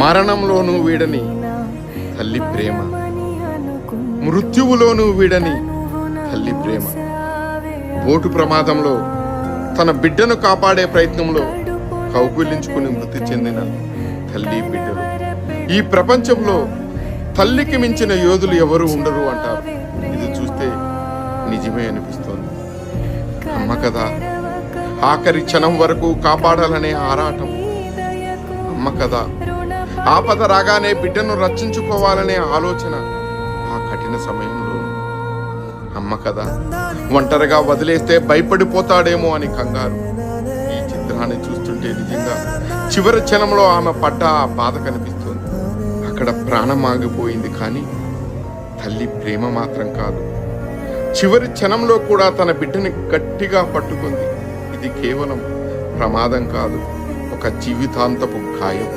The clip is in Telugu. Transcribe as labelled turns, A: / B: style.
A: మరణంలోనూ వీడని తల్లి ప్రేమ, మృత్యువులోనూ వీడని తల్లి ప్రేమ. బోటు ప్రమాదంలో తన బిడ్డను కాపాడే ప్రయత్నంలో కౌగిలించుకుని మృతి చెందిన తల్లి బిడ్డలు. ఈ ప్రపంచంలో తల్లికి మించిన యోధులు ఎవరు ఉండరు అంటారు. ఇది చూస్తే నిజమే అనిపిస్తోంది. అమ్మ కదా, ఆఖరి క్షణం వరకు కాపాడాలనే ఆరాటం. అమ్మ కదా, ఆపద రాగానే బిడ్డను రక్షించుకోవాలనే ఆలోచన ఆ కఠిన సమయంలో. అమ్మ కదా, ఒంటరిగా వదిలేస్తే భయపడిపోతాడేమో అని కంగారు. ఈ చిత్రాన్ని చూస్తుంటే నిజంగా చివరి క్షణంలో ఆమె పడ్డ ఆ బాధ కనిపిస్తుంది. అక్కడ ప్రాణం ఆగిపోయింది, కానీ తల్లి ప్రేమ మాత్రం కాదు. చివరి క్షణంలో కూడా తన బిడ్డని గట్టిగా పట్టుకుంది. ఇది కేవలం ప్రమాదం కాదు, ఒక జీవితాంతపు గాయం.